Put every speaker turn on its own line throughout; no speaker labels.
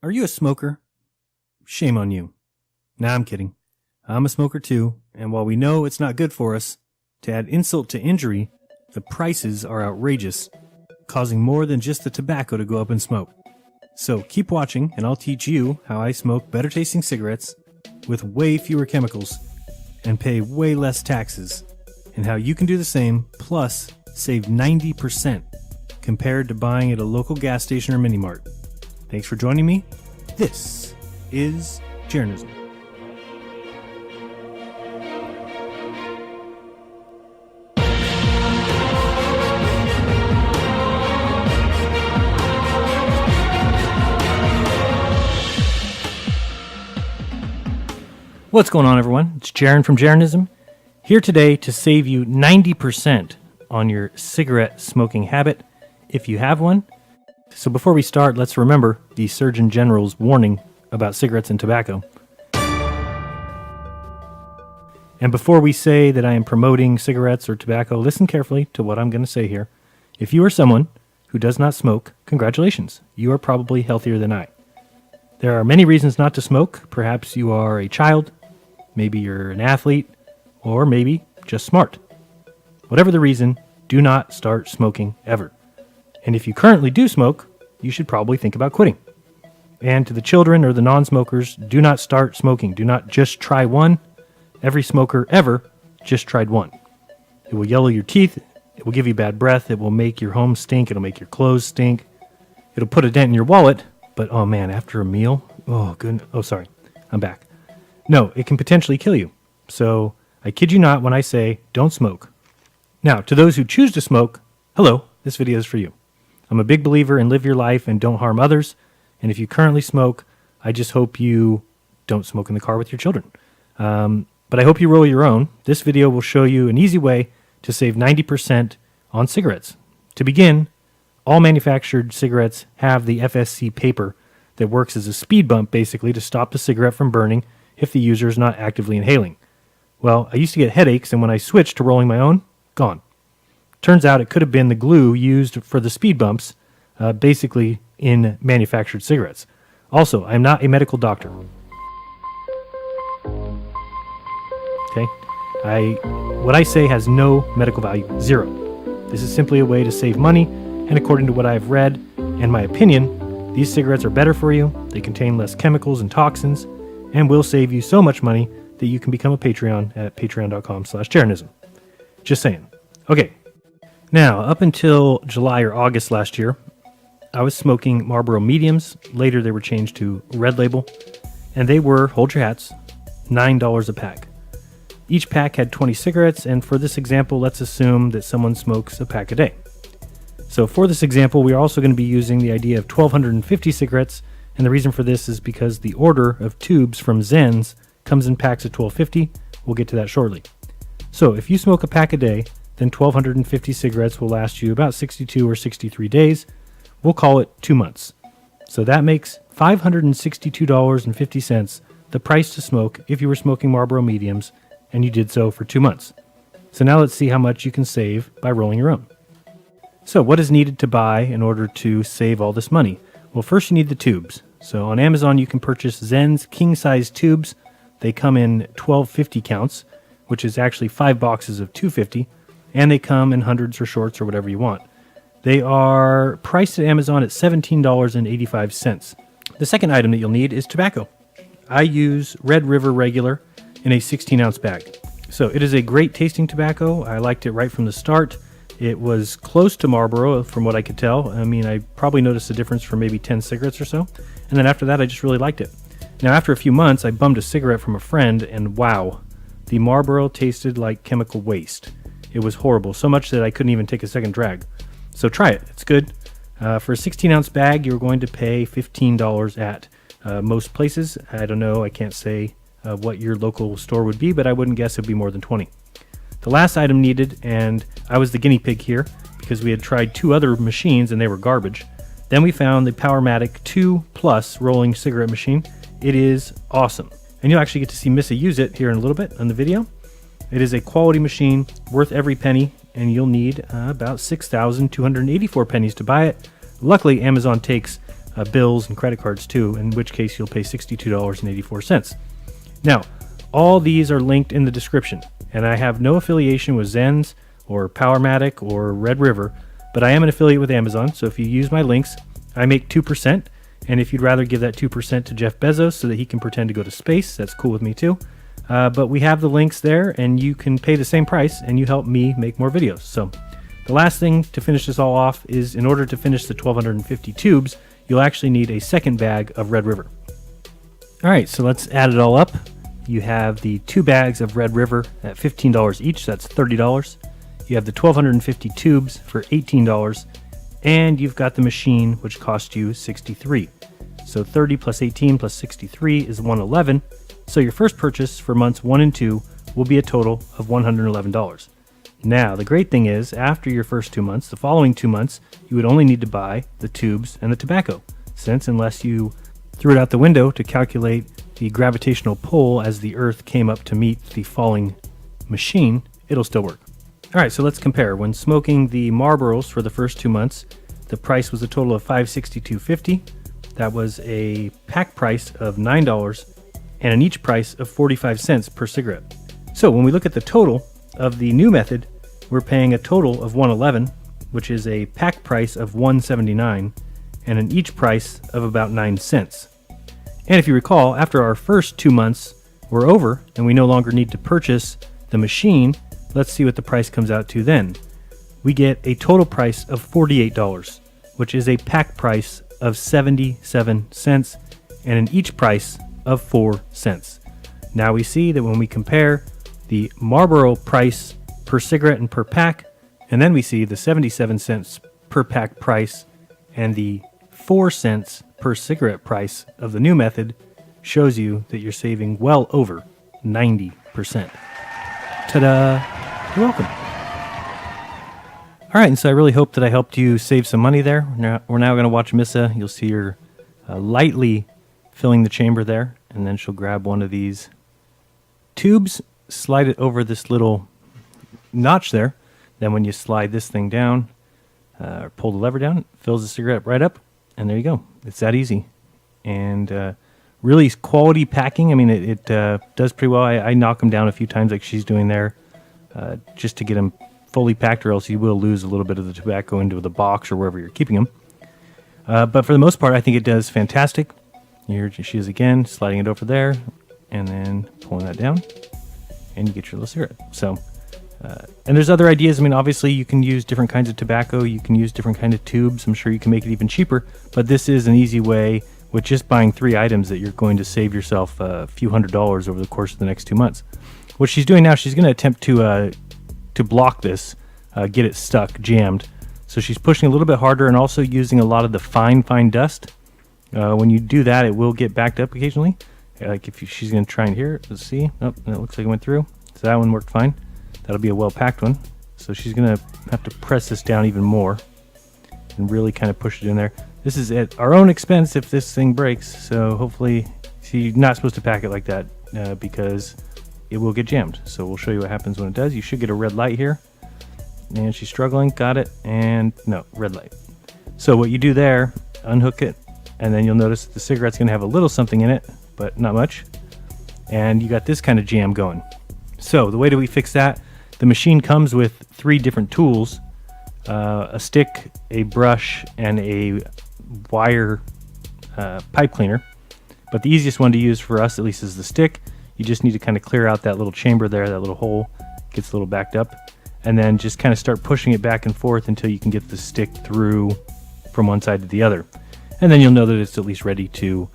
Are you a smoker? Shame on you. Nah, I'm kidding. I'm a smoker too, and while we know it's not good for us, to add insult to injury, the prices are outrageous, causing more than just the tobacco to go up in smoke. So keep watching, and I'll teach you how I smoke better tasting cigarettes with way fewer chemicals and pay way less taxes, and how you can do the same, plus save 90% compared to buying at a local gas station or mini mart. Thanks for joining me. This is Jeranism. What's going on, everyone? It's Jaron from Jeranism, here today to save you 90% on your cigarette smoking habit, if you have one. So before we start, let's remember the Surgeon General's warning about cigarettes and tobacco. And before we say that I am promoting cigarettes or tobacco, listen carefully to what I'm going to say here. If you are someone who does not smoke, congratulations. You are probably healthier than I. There are many reasons not to smoke. Perhaps you are a child, maybe you're an athlete, or maybe just smart. Whatever the reason, do not start smoking ever. And if you currently do smoke, you should probably think about quitting. And to the children or the non-smokers, do not start smoking. Do not just try one. Every smoker ever just tried one. It will yellow your teeth. It will give you bad breath. It will make your home stink. It'll make your clothes stink. It'll put a dent in your wallet. But oh man, after a meal, oh goodness. Oh, sorry, I'm back. No, it can potentially kill you. So I kid you not when I say don't smoke. Now, to those who choose to smoke, hello, this video is for you. I'm a big believer in live your life and don't harm others. And if you currently smoke, I just hope you don't smoke in the car with your children. But I hope you roll your own. This video will show you an easy way to save 90% on cigarettes. To begin, all manufactured cigarettes have the FSC paper that works as a speed bump, basically, to stop the cigarette from burning if the user is not actively inhaling. Well, I used to get headaches, and when I switched to rolling my own, gone. Turns out it could have been the glue used for the speed bumps, basically in manufactured cigarettes. Also, I'm not a medical doctor. Okay? What I say has no medical value, zero. This is simply a way to save money, and according to what I've read and my opinion, these cigarettes are better for you, they contain less chemicals and toxins, and will save you so much money that you can become a Patreon at patreon.com/Jeranism. Just saying. Okay. Now, up until July or August last year, I was smoking Marlboro Mediums. Later, they were changed to Red Label, and they were, hold your hats, $9 a pack. Each pack had 20 cigarettes, and for this example, let's assume that someone smokes a pack a day. So for this example, we are also going to be using the idea of 1,250 cigarettes, and the reason for this is because the order of tubes from Zens comes in packs of 1,250. We'll get to that shortly. So if you smoke a pack a day, then 1,250 cigarettes will last you about 62 or 63 days. We'll call it 2 months. So that makes $562.50 the price to smoke if you were smoking Marlboro Mediums and you did so for 2 months. So now let's see how much you can save by rolling your own. So what is needed to buy in order to save all this money? Well, first you need the tubes. So on Amazon you can purchase Zen's king-size tubes. They come in 1250 counts, which is actually 5 boxes of 250, and they come in hundreds or shorts or whatever you want. They are priced at Amazon at $17.85. The second item that you'll need is tobacco. I use Red River Regular in a 16-ounce bag. So it is a great tasting tobacco. I liked it right from the start. It was close to Marlboro from what I could tell. I mean, I probably noticed a difference for maybe 10 cigarettes or so. And then after that, I just really liked it. Now, after a few months, I bummed a cigarette from a friend, and wow, the Marlboro tasted like chemical waste. It was horrible, so much that I couldn't even take a second drag. So try it. It's good. For a 16-ounce bag, you're going to pay $15 at most places. I don't know. I can't say what your local store would be, but I wouldn't guess it would be more than 20. The last item needed, and I was the guinea pig here because we had tried 2 other machines and they were garbage. Then we found the Powermatic 2 Plus rolling cigarette machine. It is awesome. And you'll actually get to see Missa use it here in a little bit on the video. It is a quality machine, worth every penny, and you'll need about 6,284 pennies to buy it. Luckily, Amazon takes bills and credit cards too, in which case you'll pay $62.84. Now, all these are linked in the description, and I have no affiliation with Zenz or Powermatic or Red River, but I am an affiliate with Amazon, so if you use my links, I make 2%, and if you'd rather give that 2% to Jeff Bezos so that he can pretend to go to space, that's cool with me too. But we have the links there, and you can pay the same price, and you help me make more videos. So the last thing to finish this all off is, in order to finish the 1,250 tubes, you'll actually need a second bag of Red River. All right, so let's add it all up. You have the 2 bags of Red River at $15 each, that's $30. You have the 1,250 tubes for $18, and you've got the machine, which cost you $63. So 30 plus 18 plus 63 is 111. So your first purchase for months 1 and 2 will be a total of $111. Now, the great thing is, after your first 2 months, the following 2 months, you would only need to buy the tubes and the tobacco, since unless you threw it out the window to calculate the gravitational pull as the Earth came up to meet the falling machine, it'll still work. All right, so let's compare. When smoking the Marlboros for the first 2 months, the price was a total of $562.50. That was a pack price of $9 and an each price of 45 cents per cigarette. So when we look at the total of the new method, we're paying a total of $111, which is a pack price of $179 and an each price of about 9 cents. And if you recall, after our first 2 months were over and we no longer need to purchase the machine, let's see what the price comes out to then. We get a total price of $48, which is a pack price of 77 cents and an each price of 4 cents. Now we see that when we compare the Marlboro price per cigarette and per pack, and then we see the 77 cents per pack price and the 4 cents per cigarette price of the new method, shows you that you're saving well over 90%. Ta-da! You're welcome. All right, and so I really hope that I helped you save some money there. We're now going to watch Missa. You'll see her lightly filling the chamber there, and then she'll grab one of these tubes, slide it over this little notch there. Then when you slide this thing down, or pull the lever down, it fills the cigarette right up, and there you go. It's that easy. And really quality packing. I mean, it does pretty well. I knock them down a few times like she's doing there, just to get them fully packed, or else you will lose a little bit of the tobacco into the box or wherever you're keeping them. But for the most part, I think it does fantastic. Here she is again, sliding it over there, and then pulling that down, and you get your little cigarette. So, and there's other ideas. I mean, obviously you can use different kinds of tobacco. You can use different kind of tubes. I'm sure you can make it even cheaper, but this is an easy way with just buying 3 items that you're going to save yourself a few $100s over the course of the next 2 months. What she's doing now, she's going to attempt to block this, get it stuck, jammed. So she's pushing a little bit harder and also using a lot of the fine dust. When you do that, it will get backed up occasionally. Like if she's going to try and hear it, let's see. Oh, it looks like it went through. So that one worked fine. That'll be a well-packed one. So she's going to have to press this down even more and really kind of push it in there. This is at our own expense if this thing breaks. So hopefully, she's not supposed to pack it like that because it will get jammed. So we'll show you what happens when it does. You should get a red light here. And she's struggling. Got it. And no, red light. So what you do there, unhook it, and then you'll notice that the cigarette's going to have a little something in it, but not much. And you got this kind of jam going. So the way that we fix that, the machine comes with 3 different tools, a stick, a brush, and a wire pipe cleaner. But the easiest one to use for us, at least, is the stick. You just need to kind of clear out that little chamber there, that little hole, gets a little backed up, and then just kind of start pushing it back and forth until you can get the stick through from one side to the other. And then you'll know that it's at least ready to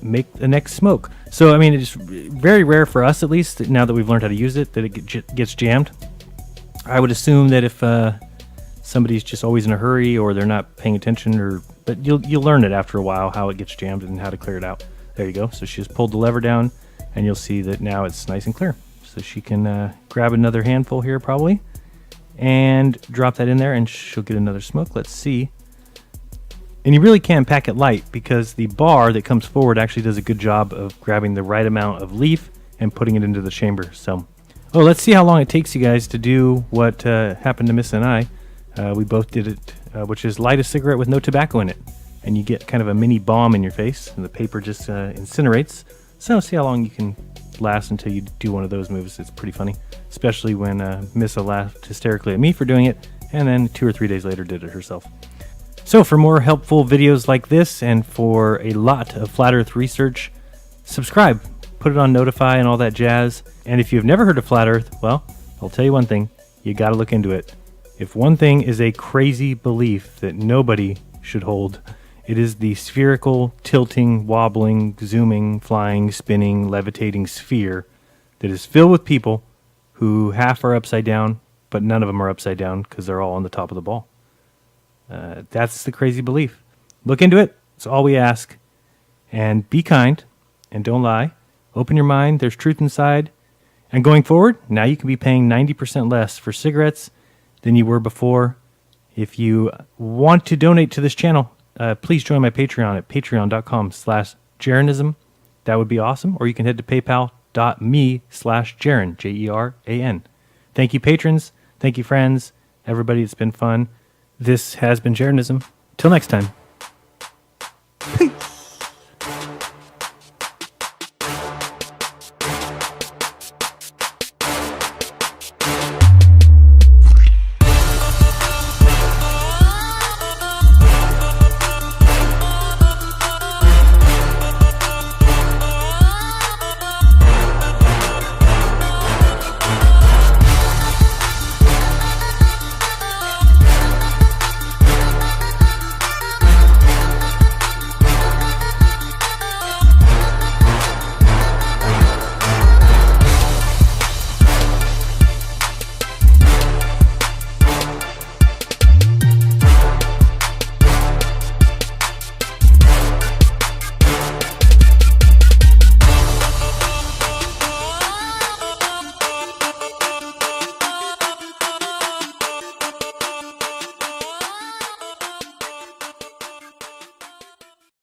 make the next smoke. So, I mean, it's very rare for us, at least, now that we've learned how to use it, that it gets jammed. I would assume that if somebody's just always in a hurry or they're not paying attention, but you'll learn it after a while how it gets jammed and how to clear it out. There you go. So she just pulled the lever down, and you'll see that now it's nice and clear. So she can grab another handful here probably and drop that in there, and she'll get another smoke. Let's see. And you really can pack it light because the bar that comes forward actually does a good job of grabbing the right amount of leaf and putting it into the chamber. So, let's see how long it takes you guys to do what happened to Miss and I. We both did it, which is light a cigarette with no tobacco in it. and you get kind of a mini bomb in your face, and the paper just incinerates. So see how long you can last until you do one of those moves. It's pretty funny, especially when Missa laughed hysterically at me for doing it, and then 2 or 3 days later did it herself. So for more helpful videos like this, and for a lot of Flat Earth research, subscribe, put it on notify and all that jazz. And if you've never heard of Flat Earth, well, I'll tell you one thing, you gotta look into it. If one thing is a crazy belief that nobody should hold, it is the spherical, tilting, wobbling, zooming, flying, spinning, levitating sphere that is filled with people who half are upside down, but none of them are upside down because they're all on the top of the ball. That's the crazy belief. Look into it. It's all we ask. And be kind and don't lie. Open your mind. There's truth inside. And going forward, now you can be paying 90% less for cigarettes than you were before. If you want to donate to this channel, please join my Patreon at patreon.com/jeranism. That would be awesome. Or you can head to paypal.me/Jeran, Jeran. Thank you, patrons. Thank you, friends. Everybody, it's been fun. This has been Jeranism. Till next time.